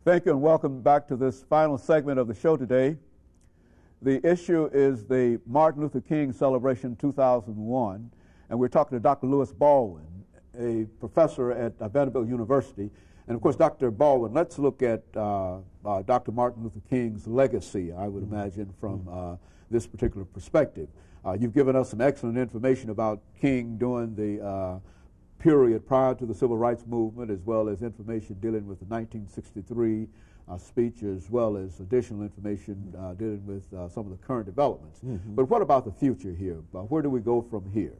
Thank you and welcome back to this final segment of the show today. The issue is the Martin Luther King Celebration 2001, and we're talking to Dr. LBaldwin, a professor at Vanderbilt University. And of course, Dr. Baldwin, let's look at Dr. Martin Luther King's legacy, I would imagine, from this particular perspective. You've given us some excellent information about King during the period prior to the Civil Rights Movement, as well as information dealing with the 1963 speech, as well as additional information dealing with some of the current developments. But what about the future here? Where do we go from here?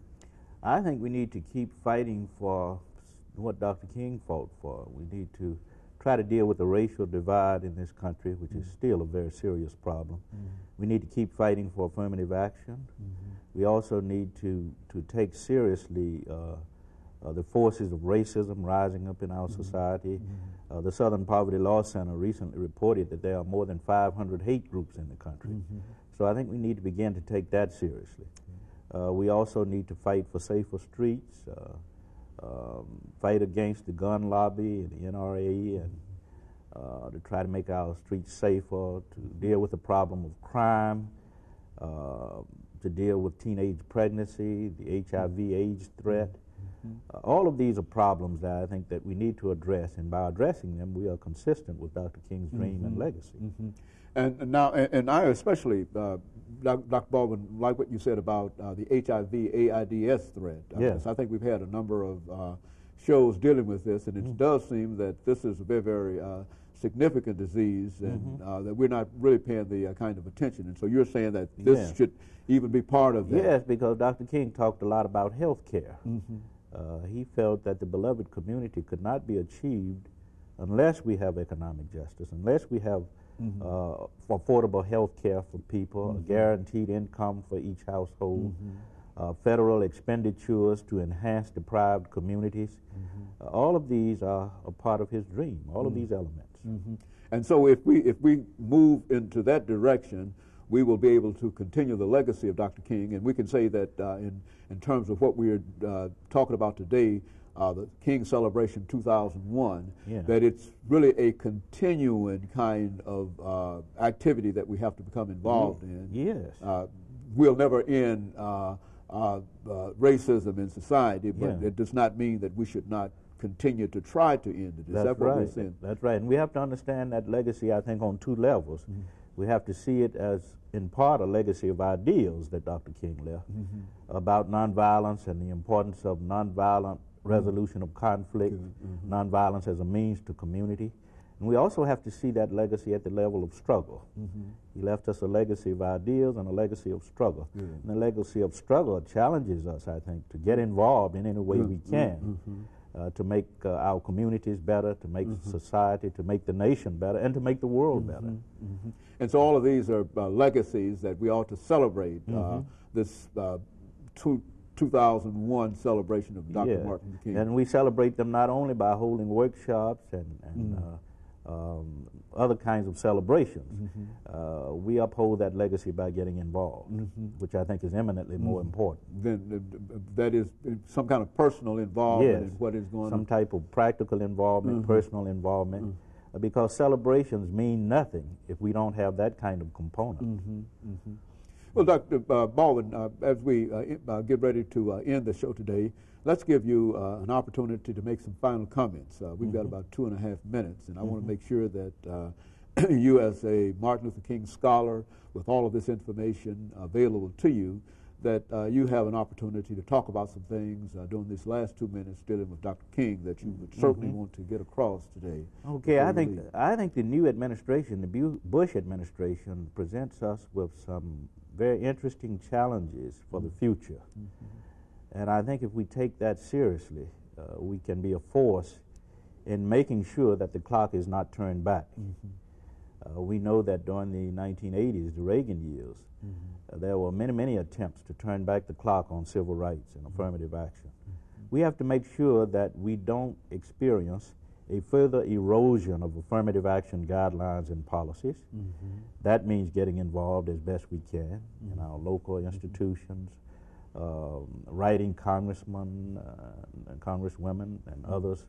I think we need to keep fighting for what Dr. King fought for. We need to try to deal with the racial divide in this country, which is still a very serious problem. We need to keep fighting for affirmative action. We also need to take seriously the forces of racism rising up in our society. The Southern Poverty Law Center recently reported that there are more than 500 hate groups in the country. So I think we need to begin to take that seriously. We also need to fight for safer streets, fight against the gun lobby and the NRA, and to try to make our streets safer, to deal with the problem of crime, to deal with teenage pregnancy, the HIV/AIDS threat. All of these are problems that I think that we need to address, and by addressing them, we are consistent with Dr. King's dream and legacy. And now, and I especially, Dr. Baldwin, like what you said about the HIV/AIDS threat. Yes. I think we've had a number of shows dealing with this, and it does seem that this is a very, very significant disease, and that we're not really paying the kind of attention. And so you're saying that this should even be part of that. Yes, because Dr. King talked a lot about health care. He felt that the beloved community could not be achieved unless we have economic justice, unless we have affordable health care for people, a guaranteed income for each household, federal expenditures to enhance deprived communities. All of these are a part of his dream, all of these elements. And so if we move into that direction, we will be able to continue the legacy of Dr. King, and we can say that in terms of what we're talking about today, the King Celebration 2001, that it's really a continuing kind of activity that we have to become involved in. Yes. We'll never end racism in society, but it does not mean that we should not continue to try to end it. Is that what we're saying? That's right. And we have to understand that legacy, I think, on two levels. We have to see it as, in part, a legacy of ideals that Dr. King left about nonviolence and the importance of nonviolent resolution of conflict, nonviolence as a means to community. And we also have to see that legacy at the level of struggle. He left us a legacy of ideals and a legacy of struggle. And the legacy of struggle challenges us, I think, to get involved in any way we can. To make our communities better, to make society, to make the nation better, and to make the world better. And so all of these are legacies that we ought to celebrate, this 2001 celebration of Dr. Martin Luther King. And we celebrate them not only by holding workshops and other kinds of celebrations. We uphold that legacy by getting involved, which I think is eminently more important. Then that is some kind of personal involvement in what is going on. Some type of practical involvement, personal involvement, because celebrations mean nothing if we don't have that kind of component. Well, Dr. Baldwin, as we get ready to end the show today, let's give you an opportunity to make some final comments. We've got about 2.5 minutes, and I want to make sure that you, as a Martin Luther King scholar, with all of this information available to you, that you have an opportunity to talk about some things during these last 2 minutes dealing with Dr. King that you would certainly want to get across today. Okay, I think the new administration, the Bush administration, presents us with some very interesting challenges for the future. And I think if we take that seriously, we can be a force in making sure that the clock is not turned back. We know that during the 1980s, the Reagan years, there were many, many attempts to turn back the clock on civil rights and affirmative action. We have to make sure that we don't experience a further erosion of affirmative action guidelines and policies. That means getting involved as best we can in our local institutions, writing congressmen and congresswomen and others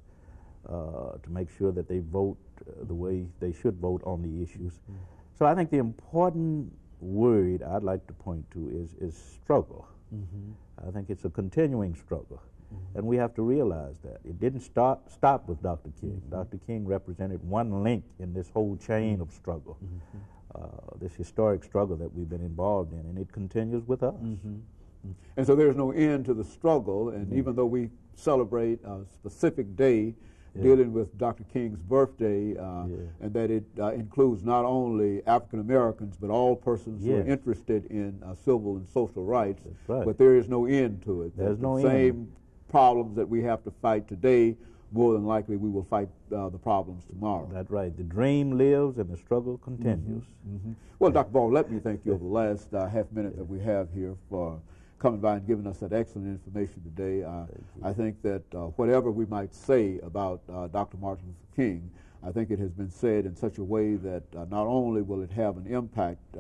to make sure that they vote the way they should vote on the issues. So I think the important word I'd like to point to is struggle. I think it's a continuing struggle. And we have to realize that. It didn't stop with Dr. King. Dr. King represented one link in this whole chain of struggle, this historic struggle that we've been involved in, and it continues with us. And so there's no end to the struggle, and even though we celebrate a specific day dealing with Dr. King's birthday, and that it includes not only African Americans, but all persons who are interested in civil and social rights, but there is no end to it. There's no end. The same problems that we have to fight today, more than likely we will fight the problems tomorrow. That's right. The dream lives and the struggle continues. Well, Dr. Baldwin, let me thank you over the last half minute that we have here for coming by and giving us that excellent information today. I think that whatever we might say about Dr. Martin Luther King, I think it has been said in such a way that not only will it have an impact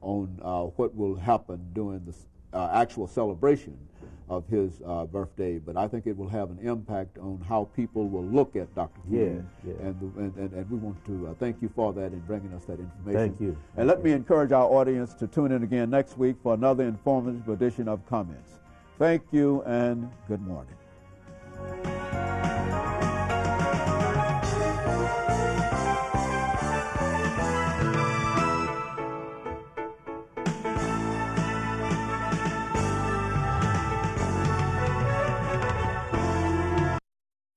on what will happen during the actual celebration of his birthday, but I think it will have an impact on how people will look at Dr. King. And we want to thank you for that and bringing us that information. Thank you. And let me encourage our audience to tune in again next week for another informative edition of Comments. Thank you and good morning.